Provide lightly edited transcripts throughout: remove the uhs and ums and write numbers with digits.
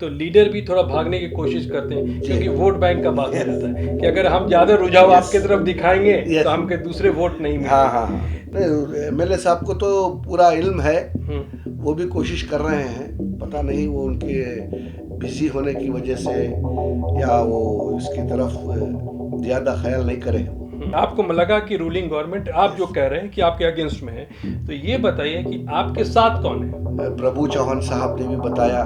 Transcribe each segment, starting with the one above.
तो लीडर भी थोड़ा भागने की कोशिश करते हैं, जी। क्योंकि वोट बैंक का बात हो यस, जाता है कि अगर हम ज़्यादा रुझाव यस, आपके तरफ दिखाएंगे तो यस। हमके दूसरे वोट नहीं हाँ, मिलेंगे। हाँ, हाँ। नहीं, एमएलए साहब को तो पूरा इल्म है, हम्म। वो भी कोशिश कर रहे हैं। पता नहीं वो उनके बिज़ी होने की वजह से या वो इसकी तरफ ज़्यादा ख़्याल नहीं करे हैं। आपको लगा कि रूलिंग गवर्नमेंट, आप जो यस। कह रहे हैं कि आपके अगेंस्ट में है, तो ये बताइए कि आपके साथ कौन है? प्रभु चौहान साहब ने भी बताया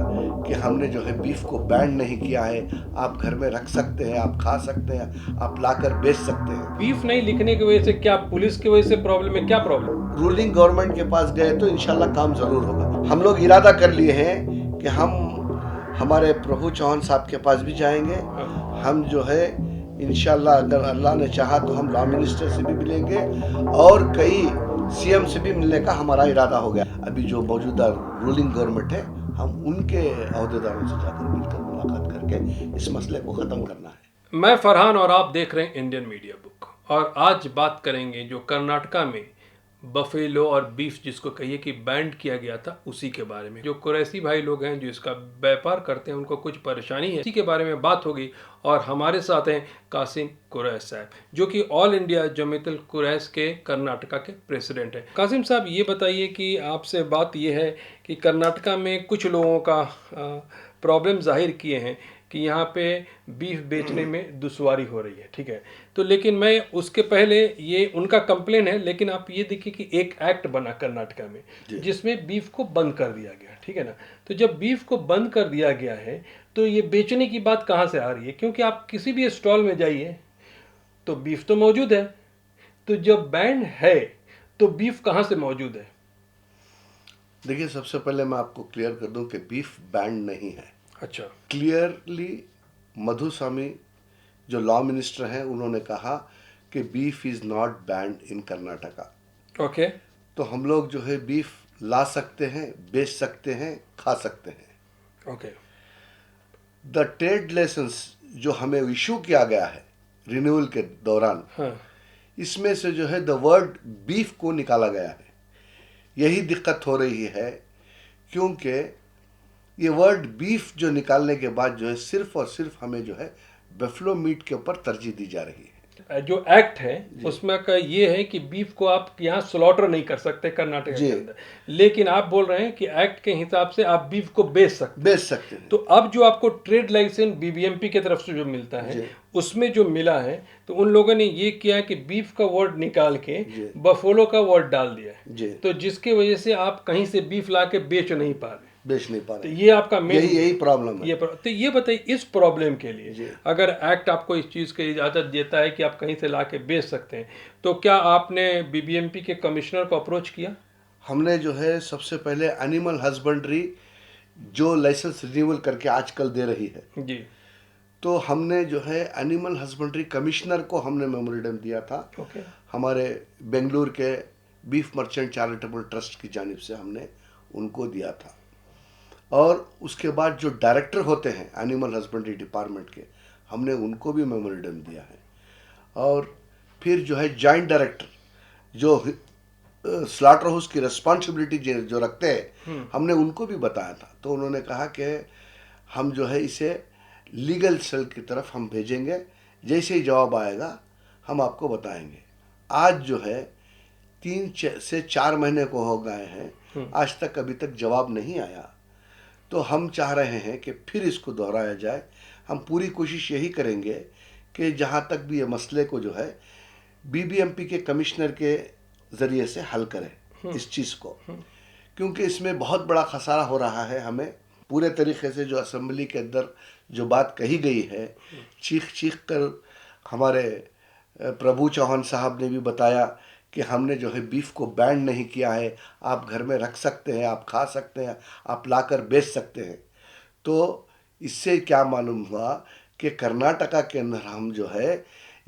कि हमने जो है बीफ को बैन नहीं किया है, आप घर में रख सकते हैं, आप खा सकते हैं, आप लाकर बेच सकते हैं। बीफ नहीं लिखने की वजह से क्या पुलिस की वजह से प्रॉब्लम है, क्या प्रॉब्लम? रूलिंग गवर्नमेंट के पास गए तो इंशाल्लाह काम ज़रूर होगा। हम लोग इरादा कर लिए हैं कि हम हमारे प्रभु चौहान साहब के पास भी जाएंगे। हाँ। हम जो है इंशाल्लाह अगर अल्लाह ने चाहा तो हम लॉ मिनिस्टर से भी मिलेंगे और कई सीएम से भी मिलने का हमारा इरादा हो गया। अभी जो मौजूदा रूलिंग गवर्नमेंट है, हम उनके अहदेदारों से जाकर मिलकर मुलाकात करके इस मसले को ख़त्म करना है। मैं फरहान और आप देख रहे हैं इंडियन मीडिया बुक, और आज बात करेंगे जो कर्नाटका में बफेलो और बीफ जिसको कहिए कि बैंड किया गया था उसी के बारे में। जो कुरैशी भाई लोग हैं जो इसका व्यापार करते हैं उनको कुछ परेशानी है, इसी के बारे में बात होगी। और हमारे साथ हैं कासिम कुरैश साहब, जो कि ऑल इंडिया जमीयतुल कुरैश के कर्नाटका के प्रेसिडेंट हैं। कासिम साहब, ये बताइए कि आपसे बात ये है कि कर्नाटका में कुछ लोगों का प्रॉब्लम जाहिर किए हैं कि यहाँ पे बीफ बेचने में दुश्वारी हो रही है, ठीक है। तो लेकिन मैं उसके पहले, ये उनका कंप्लेन है, लेकिन आप ये देखिए कि एक एक्ट बना कर्नाटका में जिसमें बीफ को बंद कर दिया गया, ठीक है ना। तो जब बीफ को बंद कर दिया गया है तो ये बेचने की बात कहाँ से आ रही है? क्योंकि आप किसी भी स्टॉल में जाइए तो बीफ तो मौजूद है, तो जब बैंड है तो बीफ कहाँ से मौजूद है? देखिए, सबसे पहले मैं आपको क्लियर कर दूं कि बीफ बैंड नहीं है। अच्छा। क्लियरली मधुस्वामी जो लॉ मिनिस्टर हैं उन्होंने कहा कि beef is not band in Karnataka. Okay. तो हम लोग जो है बीफ ला सकते हैं, बेच सकते हैं, खा सकते हैं। ओके। द ट्रेड लाइसेंस जो हमें इशू किया गया है रिन्यूअल के दौरान, हाँ। इसमें से जो है द वर्ड बीफ को निकाला गया है। यही दिक्कत हो रही है, क्योंकि ये वर्ड बीफ जो निकालने के बाद जो है सिर्फ और सिर्फ हमें जो है बफलो मीट के ऊपर तरजीह दी जा रही है। जो एक्ट है उसमें का ये है कि बीफ को आप यहाँ स्लॉटर नहीं कर सकते कर्नाटक जी, के अंदर, लेकिन आप बोल रहे हैं कि एक्ट के हिसाब से आप बीफ को बेच सकते हैं। बेच सकते हैं। तो अब जो आपको ट्रेड लाइसेंस बीबीएमपी की तरफ से जो मिलता है जी, उसमें जो मिला है, तो उन लोगों ने ये किया है कि बीफ का वर्ड निकाल के जी, बफोलो का वर्ड डाल दिया है, जी, तो जिसकी वजह से आप कहीं से बीफ ला के बेच नहीं पा रहे। बेच नहीं पा तो रहे। ये आपका मेन, यही प्रॉब्लम है। तो ये बताइए, इस प्रॉब्लम के लिए जी। अगर एक्ट आपको इस चीज़ की इजाज़त देता है कि आप कहीं से ला के बेच सकते हैं, तो क्या आपने बीबीएमपी के कमिश्नर को अप्रोच किया? हमने जो है सबसे पहले एनिमल हस्बेंड्री जो लाइसेंस रिन्यूअल करके आजकल दे रही है, जी। तो हमने जो है एनिमल हस्बेंड्री कमिश्नर को हमने मेमोरेंडम दिया था। ओके। हमारे बेंगलुरु के बीफ मर्चेंट चैरिटेबल ट्रस्ट की जानिब से हमने उनको दिया था। और उसके बाद जो डायरेक्टर होते हैं एनिमल हस्बेंड्री डिपार्टमेंट के, हमने उनको भी मेमोरेंडम दिया है। और फिर जो है जॉइंट डायरेक्टर जो स्लॉटर हाउस की रिस्पॉन्सिबिलिटी जो रखते हैं, हमने उनको भी बताया था। तो उन्होंने कहा कि हम जो है इसे लीगल सेल की तरफ हम भेजेंगे, जैसे ही जवाब आएगा हम आपको बताएंगे। आज जो है 3 से 4 महीने को हो गए हैं, आज तक अभी तक जवाब नहीं आया। तो हम चाह रहे हैं कि फिर इसको दोहराया जाए। हम पूरी कोशिश यही करेंगे कि जहाँ तक भी ये मसले को जो है बीबीएमपी के कमिश्नर के ज़रिए से हल करें इस चीज़ को, क्योंकि इसमें बहुत बड़ा खसारा हो रहा है हमें। पूरे तरीके से जो असेंबली के अंदर जो बात कही गई है, चीख चीख कर हमारे प्रभु चौहान साहब ने भी बताया कि हमने जो है बीफ को बैन नहीं किया है, आप घर में रख सकते हैं, आप खा सकते हैं, आप लाकर बेच सकते हैं। तो इससे क्या मालूम हुआ कि कर्नाटका के अंदर हम जो है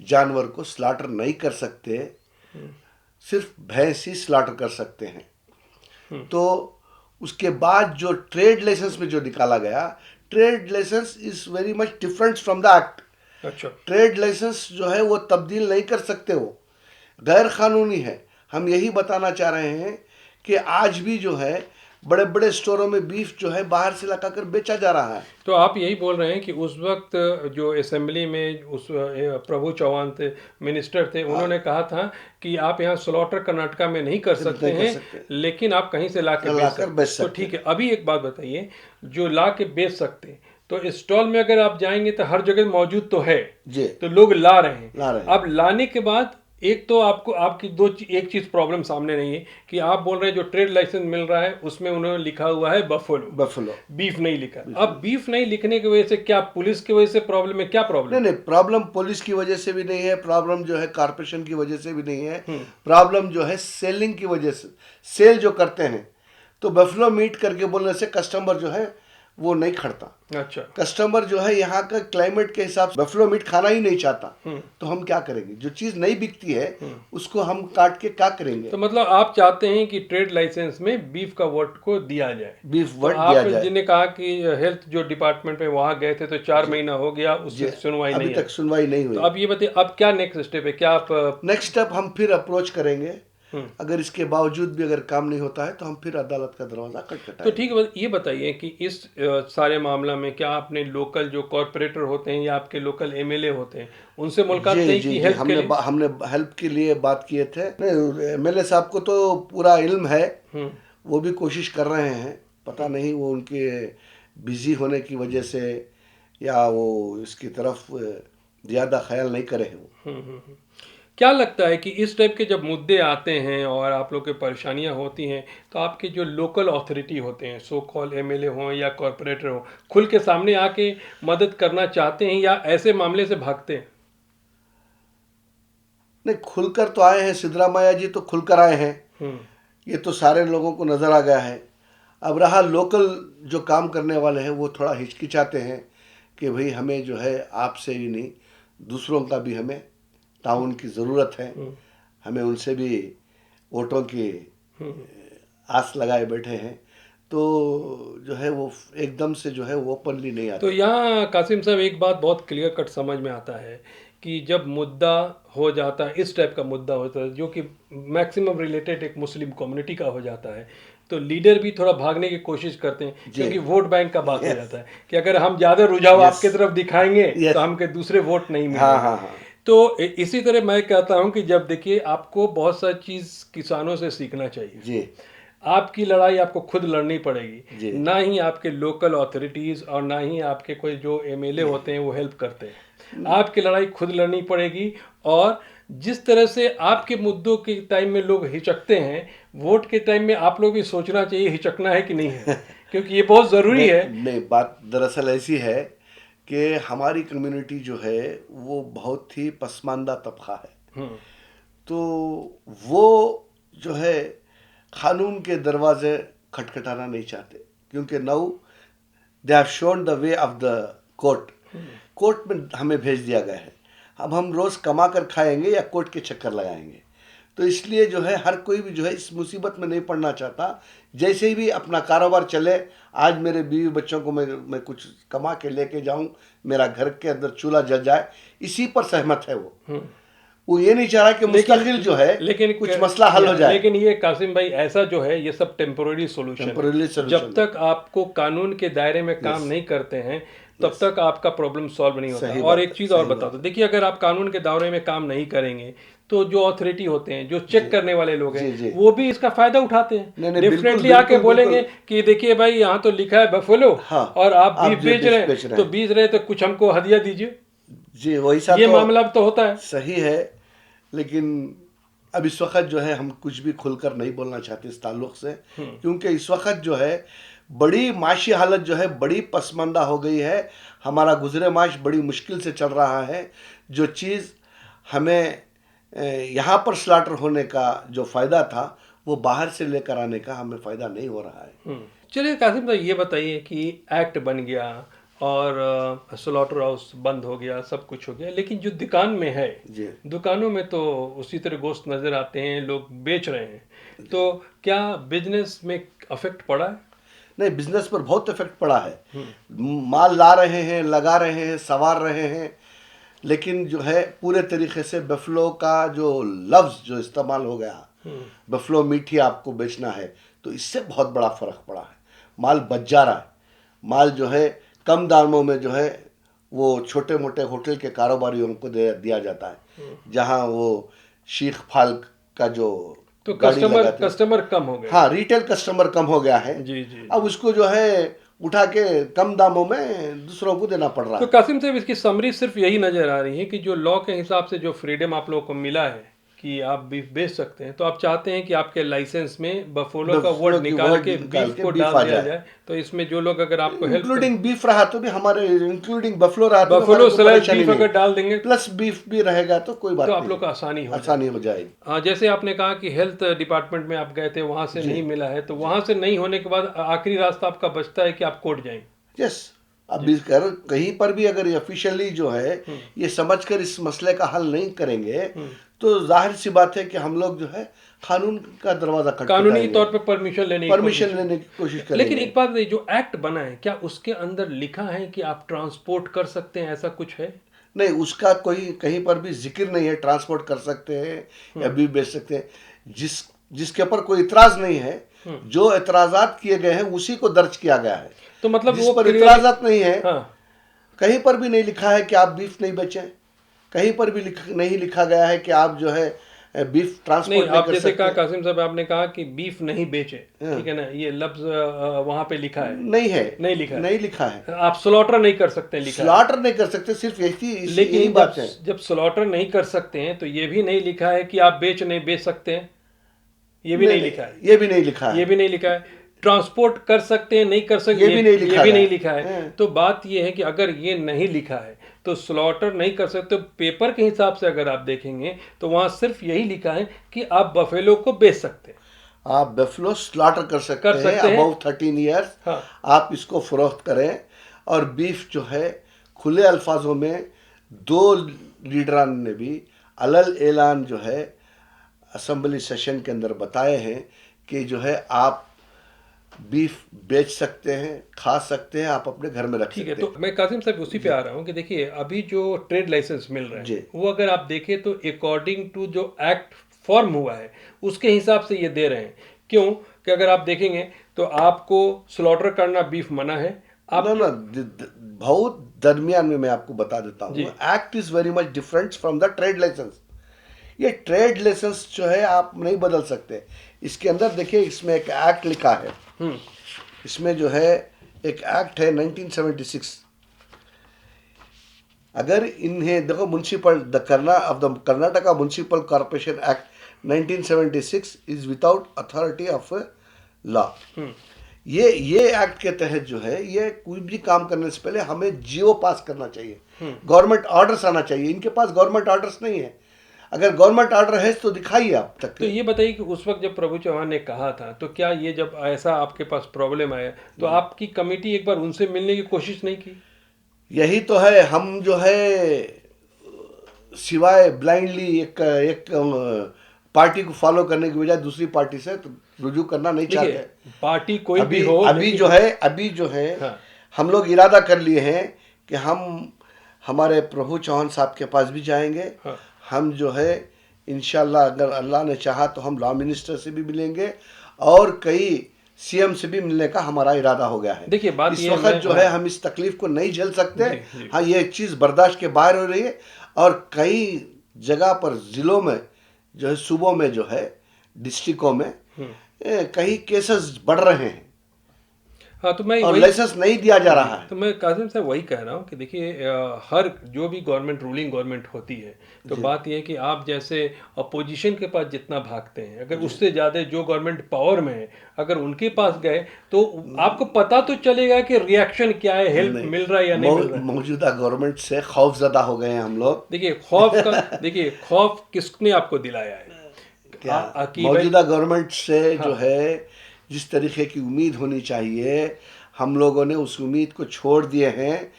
जानवर को स्लॉटर नहीं कर सकते, सिर्फ भैंस ही स्लॉटर कर सकते हैं। तो उसके बाद जो ट्रेड लाइसेंस में जो निकाला गया, trade licence is very much different from the act. अच्छा। ट्रेड लाइसेंस जो है वो तब्दील नहीं कर सकते, वो गैर कानूनी है। हम यही बताना चाह रहे हैं कि आज भी जो है बड़े बड़े स्टोरों में बीफ जो है बाहर से लाकर बेचा जा रहा है। तो आप यही बोल रहे हैं कि उस वक्त जो असेंबली में उस प्रभु चौहान थे, मिनिस्टर थे, उन्होंने कहा था कि आप यहाँ स्लॉटर कर्नाटका में नहीं कर सकते नहीं कर हैं, सकते। लेकिन आप कहीं से ला के बेच सकते। तो ठीक है, अभी एक बात बताइए, जो ला के बेच सकते तो स्टॉल में अगर आप जाएंगे तो हर जगह मौजूद तो है जी, तो लोग ला रहे हैं। ला रहे हैं। अब लाने के बाद एक तो आपको आपकी एक चीज प्रॉब्लम सामने नहीं है कि आप बोल रहे हैं जो ट्रेड लाइसेंस मिल रहा है उसमें उन्होंने लिखा हुआ है बफेलो, बीफ नहीं लिखा। अब बीफ नहीं लिखने की वजह से क्या पुलिस की वजह से प्रॉब्लम है? क्या प्रॉब्लम? नहीं, प्रॉब्लम पुलिस की वजह से भी नहीं है, प्रॉब्लम जो है कारपोरेशन की वजह से भी नहीं है, प्रॉब्लम जो है सेलिंग की वजह से। सेल जो करते हैं तो बफेलो मीट करके बोलने से कस्टमर जो है वो नहीं खड़ता। अच्छा, कस्टमर जो है यहाँ का क्लाइमेट के हिसाब से बफेलो मीट खाना ही नहीं चाहता। तो हम क्या करेंगे? जो चीज नहीं बिकती है उसको हम काट के क्या करेंगे? तो मतलब आप चाहते हैं कि ट्रेड लाइसेंस में बीफ का वर्ड को दिया जाए? बीफ तो वर्ड आप दिया जाए। जिन्हें कहा कि हेल्थ जो डिपार्टमेंट में वहां गए थे तो 4 महीना हो गया, उससे सुनवाई अभी नहीं तक सुनवाई नहीं हुई। तो अब ये बताइए, अब क्या नेक्स्ट स्टेप है? क्या आप नेक्स्ट स्टेप हम फिर अप्रोच करेंगे। अगर इसके बावजूद भी अगर काम नहीं होता है तो हम फिर अदालत का दरवाजा खटखटाएंगे। तो ठीक है, ये बताइए कि इस सारे मामला में क्या आपने लोकल जो कॉर्पोरेटर होते हैं या आपके लोकल एमएलए होते हैं उनसे मुलाकात नहीं की हेल्प के लिए? हमने हेल्प के लिए बात किए थे। एमएलए साहब को तो पूरा इल्म है, वो भी कोशिश कर रहे हैं। पता नहीं वो उनके बिजी होने की वजह से या वो इसकी तरफ ज़्यादा ख्याल नहीं करे वो। क्या लगता है कि इस टाइप के जब मुद्दे आते हैं और आप लोग के परेशानियां होती हैं तो आपके जो लोकल अथॉरिटी होते हैं, सो कॉल एमएलए हों या कॉर्पोरेटर हों, खुल के सामने आके मदद करना चाहते हैं या ऐसे मामले से भागते हैं? नहीं, खुलकर तो आए हैं। सिद्धरामैया जी तो खुलकर आए हैं, ये तो सारे लोगों को नज़र आ गया है। अब रहा लोकल जो काम करने वाले हैं वो थोड़ा हिचकिचाते हैं कि भाई हमें जो है आपसे ही नहीं दूसरों का भी हमें ताउन की ज़रूरत है, हमें उनसे भी वोटों की आस लगाए बैठे हैं। तो जो है वो एकदम से जो है वो ओपनली नहीं आता। तो यहाँ कासिम साहब एक बात बहुत क्लियर कट समझ में आता है कि जब मुद्दा हो जाता है, इस टाइप का मुद्दा होता है जो कि मैक्सिमम रिलेटेड एक मुस्लिम कम्युनिटी का हो जाता है, तो लीडर भी थोड़ा भागने की कोशिश करते हैं क्योंकि वोट बैंक का बात हो जाता है कि अगर हम ज़्यादा रुझाव आपके तरफ दिखाएंगे तो हमके दूसरे वोट नहीं मिलेंगे। तो इसी तरह मैं कहता हूं कि जब देखिए आपको बहुत सारी चीज़ किसानों से सीखना चाहिए जी। आपकी लड़ाई आपको खुद लड़नी पड़ेगी, ना ही आपके लोकल अथॉरिटीज़ और ना ही आपके कोई जो एमएलए होते हैं वो हेल्प करते हैं। आपकी लड़ाई खुद लड़नी पड़ेगी। और जिस तरह से आपके मुद्दों के टाइम में लोग हिचकते हैं, वोट के टाइम में आप लोग भी सोचना चाहिए हिचकना है कि नहीं है, क्योंकि ये बहुत ज़रूरी है। नहीं, बात दरअसल ऐसी है कि हमारी कम्युनिटी जो है वो बहुत ही पसमानदा तबका है। तो वो जो है कानून के दरवाजे खटखटाना नहीं चाहते, क्योंकि now they have shown the way of the court में हमें भेज दिया गया है। अब हम रोज़ कमा कर खाएंगे या कोर्ट के चक्कर लगाएंगे। तो इसलिए जो है हर कोई भी जो है इस मुसीबत में नहीं पड़ना चाहता। जैसे ही भी अपना कारोबार चले, आज मेरे बीवी बच्चों को मैं कुछ कमा के लेके जाऊं, मेरा घर के अंदर चूल्हा जल जाए, इसी पर सहमत है वो ये नहीं चाह रहा कि मुस्तकिल जो है लेकिन कुछ मसला हल हो जाए। लेकिन ये कासिम भाई ऐसा जो है ये सब टेम्पोररी सोल्यूशन, जब तक आपको कानून के दायरे में काम नहीं करते हैं तब तक आपका प्रॉब्लम सॉल्व नहीं होता। और एक चीज़ और बता दो, देखिए अगर आप कानून के दायरे में काम नहीं करेंगे तो जो अथॉरिटी होते हैं, जो चेक करने वाले लोग हैं, वो भी इसका फायदा उठाते हैं। डेफिनेटली आके बोलेंगे कि देखिए भाई यहाँ तो लिखा है बफेलो और आप बीफ बेच रहे हैं, तो बीच रहे तो कुछ हमको हदिया दीजिए जी। वैसा ये मामला तो होता है। सही है, लेकिन अब इस वक्त जो है हम कुछ भी खुलकर नहीं बोलना चाहते इस ताल्लुक से, क्योंकि इस वक्त जो है बड़ी माशी हालत जो है बड़ी पसमानदा हो गई है। हमारा गुजरे माश बड़ी मुश्किल से चल रहा है। जो चीज़ हमें यहाँ पर स्लाटर होने का जो फ़ायदा था वो बाहर से लेकर आने का हमें फ़ायदा नहीं हो रहा है। चलिए कासिम भाई ये बताइए कि एक्ट बन गया और स्लॉटर हाउस बंद हो गया, सब कुछ हो गया, लेकिन जो दुकान में है दुकानों में तो उसी तरह गोश्त नज़र आते हैं, लोग बेच रहे हैं। तो क्या बिजनेस में अफेक्ट पड़ा है? नहीं, बिजनेस पर बहुत इफेक्ट पड़ा है। माल ला रहे हैं, लगा रहे हैं, सवार रहे हैं, लेकिन जो है पूरे तरीके से बफलो का जो लफ्ज़ जो इस्तेमाल हो गया, बफलो मीठी आपको बेचना है, तो इससे बहुत बड़ा फर्क पड़ा है। माल बच जा रहा है, माल जो है कम दामों में जो है वो छोटे मोटे होटल के कारोबारियों को दिया जाता है, जहां वो शीख फाल का जो तो गाड़ी लगाते हैं। कस्टमर कम हो गए। हाँ, रिटेल कस्टमर कम हो गया है। जी जी। अब उसको जो है उठा के कम दामों में दूसरों को देना पड़ रहा तो है। कासिम साहब, इसकी समरी सिर्फ यही नजर आ रही है कि जो लॉ के हिसाब से जो फ्रीडम आप लोगों को मिला है कि आप बीफ बेच सकते हैं, तो आप चाहते हैं कि आपके लाइसेंस में बफेलो का वर्ड निकाल के बीफ को डाल दिया जाए। तो इसमें जो लोग अगर आपको हेल्प इंक्लूडिंग बीफ रहा तो भी हमारे, इंक्लूडिंग बफलो रहा तो भी हमारे बफेलो को स्लैश परेशानी बीफ नहीं, अगर डाल देंगे प्लस बीफ भी रहेगा तो कोई बात तो नहीं, आप लोग को आसानी हो आसानी हो जाएगी। हाँ, जैसे आपने कहा कि हेल्थ डिपार्टमेंट में आप गए थे, वहां से नहीं मिला है, तो वहां से नहीं होने के बाद आखिरी रास्ता आपका बचता है कि आप कोर्ट जाएं। यस, अब भी कहीं पर भी अगर ऑफिशियली जो है ये समझकर इस मसले का हल नहीं करेंगे तो जाहिर सी बात है कि हम लोग जो है कानून का दरवाजा कानूनी तौर पे परमिशन लेने की कोशिश करेंगे। लेकिन एक बात, जो एक्ट बना है क्या उसके अंदर लिखा है कि आप ट्रांसपोर्ट कर सकते हैं, ऐसा कुछ है? नहीं, उसका कोई कहीं पर भी जिक्र नहीं है ट्रांसपोर्ट कर सकते हैं या भी बेच सकते हैं। जिसके ऊपर कोई इतराज नहीं है, जो इतराजात किए गए हैं उसी को दर्ज किया गया है। तो मतलब जिस पर इतराजात नहीं है, हाँ। कहीं पर भी नहीं लिखा है कि आप बीफ नहीं बेचें, कहीं पर भी नहीं लिखा गया है कि आप जो है बीफ ट्रांसपोर्ट नहीं आप जैसे कहा कासिम साहब, आपने कहा कि बीफ नहीं बेचे, ठीक है ना, ये लफ्ज वहां पे लिखा है? नहीं लिखा है। आप स्लॉटर नहीं कर सकते, स्लॉटर नहीं कर सकते, सिर्फ यही बात है। जब स्लॉटर नहीं कर सकते हैं तो ये भी नहीं लिखा है कि आप नहीं बेच सकते हैं, ये भी नहीं लिखा है। ये भी नहीं लिखा है। ट्रांसपोर्ट कर सकते हैं, नहीं कर सकते, ये भी नहीं लिखा है। तो बात ये है कि अगर ये नहीं लिखा है तो स्लॉटर नहीं कर सकते। पेपर के हिसाब से अगर आप देखेंगे तो वहां सिर्फ यही लिखा है कि आप बफेलो को बेच सकते हैं, आप बफेलो स्लॉटर कर सकते हैं अबव 13 ईयर्स। हाँ। आप इसको फरोख्त करें। और बीफ जो है खुले अल्फाजों में 2 लीडरान ने भी अलल ऐलान जो है असेंबली सेशन के अंदर बताए हैं कि जो है आप बीफ बेच सकते हैं, खा सकते हैं, आप अपने घर में रख सकते हैं। ठीक है, तो मैं कासिम साहब उसी पे आ रहा हूँ कि देखिए अभी जो ट्रेड लाइसेंस मिल रहा है वो अगर आप देखें तो अकॉर्डिंग टू जो एक्ट फॉर्म हुआ है उसके हिसाब से ये दे रहे हैं। क्यों कि अगर आप देखेंगे तो आपको स्लॉटर करना बीफ मना है। आप बहुत दरमियान में मैं आपको बता देता हूँ, act is very much different from the trade licence. ये ट्रेड लाइसेंस जो है आप नहीं बदल सकते। इसके अंदर देखिए, इसमें एक एक्ट लिखा है, इसमें जो है एक एक्ट है 1976। अगर इन्हें देखो, municipal the Karnataka municipal corporation act 1976 is without authority of law. ये एक्ट के तहत जो है ये कोई भी काम करने से पहले हमें जीओ पास करना चाहिए, गवर्नमेंट ऑर्डर्स आना चाहिए। इनके पास गवर्नमेंट ऑर्डर्स नहीं है। अगर गवर्नमेंट ऑर्डर है तो दिखाइए आप तक। तो ये बताइए कि उस वक्त जब प्रभु चौहान ने कहा था तो क्या ये जब ऐसा आपके पास प्रॉब्लम आया तो आपकी कमेटी एक बार उनसे मिलने की कोशिश नहीं की? यही तो है, हम जो है सिवाय ब्लाइंडली एक पार्टी को फॉलो करने की बजाय दूसरी पार्टी से रुजू करना नहीं चाहते। पार्टी कोई भी हो, अभी जो है हाँ। हम लोग इरादा कर लिए हैं कि हम हमारे प्रभु चौहान साहब के पास भी जाएंगे। हाँ। हम जो है इंशाल्लाह अगर अल्लाह ने चाहा तो हम लॉ मिनिस्टर से भी मिलेंगे और कई सीएम से भी मिलने का हमारा इरादा हो गया है। देखिए बात इस वक्त जो है हम इस तकलीफ को नहीं झेल सकते। हाँ, ये चीज़ बर्दाश्त के बाहर हो रही है और कई जगह पर ज़िलों में जो है, सूबों में जो है, डिस्ट्रिक्टों में कई केसेस बढ़ रहे हैं। हाँ, तो मैं और लाइसेंस नहीं दिया जा रहा है। तो मैं कासिम साहब वही कह रहा हूँ कि देखिए हर जो भी गवर्नमेंट रूलिंग गवर्नमेंट होती है तो बात यह है कि आप जैसे अपोजिशन के पास जितना भागते हैं, अगर उससे ज़्यादा जो गवर्नमेंट पावर में है अगर उनके पास गए तो आपको पता तो चलेगा कि रिएक्शन क्या है, हेल्प मिल रहा है या नहीं मिल रहा है। मौजूदा गवर्नमेंट से खौफजदा हो गए हैं हम लोग। देखिए खौफ किसने आपको दिलाया है? मौजूदा गवर्नमेंट से जो है जिस तरीके की उम्मीद होनी चाहिए हम लोगों ने उस उम्मीद को छोड़ दिए हैं,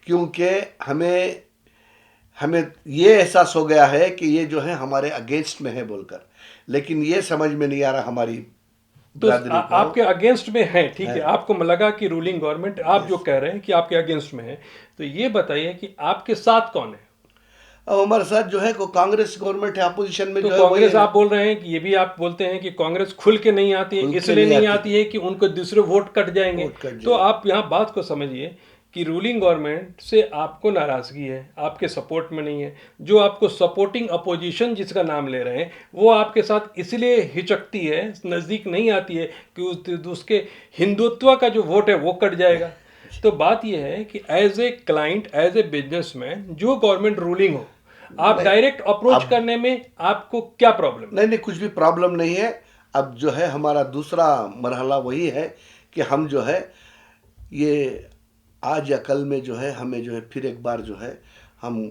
क्योंकि हमें ये एहसास हो गया है कि ये जो है हमारे अगेंस्ट में है बोलकर, लेकिन ये समझ में नहीं आ रहा हमारी तो आपके अगेंस्ट में है। ठीक है, आपको लगा कि रूलिंग गवर्नमेंट आप जो कह रहे हैं कि आपके अगेंस्ट में है, तो ये बताइए कि आपके साथ कौन है? अब हमारे साथ जो है को कांग्रेस गवर्नमेंट है, अपोजिशन में तो जो है वही कांग्रेस है। आप बोल रहे हैं कि ये भी आप बोलते हैं कि कांग्रेस खुल के नहीं आती है, खुल के इसलिए नहीं नहीं आती है कि उनको दूसरे वोट कट जाएंगे। वोट कट तो जाए। आप यहाँ बात को समझिए कि रूलिंग गवर्नमेंट से आपको नाराजगी है, आपके सपोर्ट में नहीं है। जो आपको सपोर्टिंग अपोजिशन जिसका नाम ले रहे हैं वो आपके साथ इसलिए हिचकती है, नज़दीक नहीं आती है कि उसके हिंदुत्व का जो वोट है वो कट जाएगा। तो बात यह है कि as a client, as a businessman, जो गवर्नमेंट रूलिंग हो, आप डायरेक्ट अप्रोच करने में आपको क्या प्रॉब्लम? नहीं, कुछ भी प्रॉब्लम नहीं है। अब जो है हमारा दूसरा मरहला वही है कि हम जो है ये आज या कल में जो है हमें जो है फिर एक बार जो है हम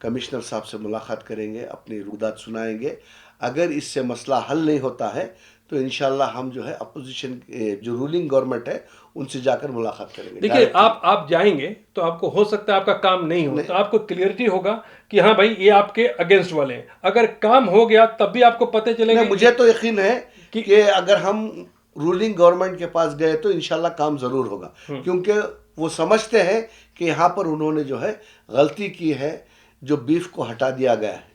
कमिश्नर साहब से मुलाकात करेंगे, अपनी रुदात सुनाएंगे। अगर इससे मसला हल नहीं होता है तो इंशाल्लाह हम जो है अपोजिशन जो रूलिंग गवर्नमेंट है उनसे जाकर मुलाकात करेंगे। देखिए, आप जाएंगे तो आपको हो सकता है आपका काम नहीं हो, तो आपको क्लियरिटी होगा कि हाँ भाई ये आपके अगेंस्ट वाले हैं। अगर काम हो गया तब भी आपको पता चलेगा। मुझे तो यकीन है कि अगर हम रूलिंग गवर्नमेंट के पास गए तो इंशाल्लाह काम ज़रूर होगा, क्योंकि वो समझते हैं कि यहाँ पर उन्होंने जो है गलती की है, जो बीफ को हटा दिया गया है।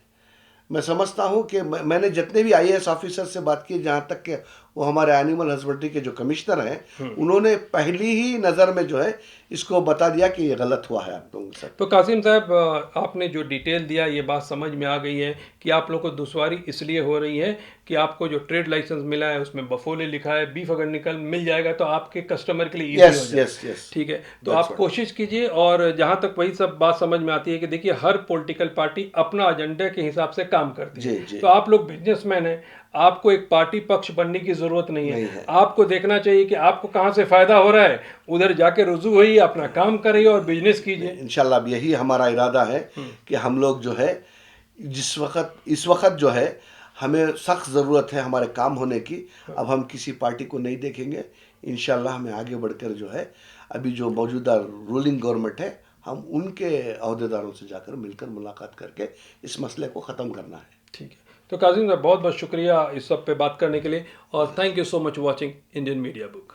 मैं समझता हूँ कि मैंने जितने भी आईएएस ऑफिसर से बात की, जहाँ तक कि वो हमारे एनिमल हस्बेंड्री के जो कमिश्नर हैं, उन्होंने पहली ही नज़र में जो है इसको बता दिया कि ये गलत हुआ है आप लोगों के साथ। तो कासिम साहब, आपने जो डिटेल दिया ये बात समझ में आ गई है कि आप लोगों को दुश्वारी इसलिए हो रही है कि आपको जो ट्रेड लाइसेंस मिला है उसमें बफोले लिखा है, बीफ अगर मिल जाएगा तो आपके कस्टमर के लिए ईजी हो जाएगा। ठीक है, तो आप कोशिश कीजिए। और जहाँ तक वही सब बात समझ में आती है कि देखिए हर पॉलिटिकल पार्टी अपना एजेंडे के हिसाब से काम करती है। तो आप लोग बिजनेसमैन हैं, आपको एक पार्टी पक्ष बनने की जरूरत नहीं है। आपको देखना चाहिए कि आपको कहाँ से फायदा हो रहा है, उधर जाके रुजू होइए, अपना काम करिए और बिजनेस कीजिए। इंशाल्लाह यही हमारा इरादा है कि हम लोग जो है इस वक्त जो है हमें सख्त ज़रूरत है हमारे काम होने की। अब हम किसी पार्टी को नहीं देखेंगे, इंशाल्लाह हमें आगे बढ़कर जो है अभी जो मौजूदा रूलिंग गवर्नमेंट है हम उनके अहदेदारों से जाकर मिलकर मुलाकात करके इस मसले को ख़त्म करना है। ठीक है, तो काजिम साहब बहुत बहुत शुक्रिया इस सब पे बात करने के लिए, और thank you so much watching Indian media book.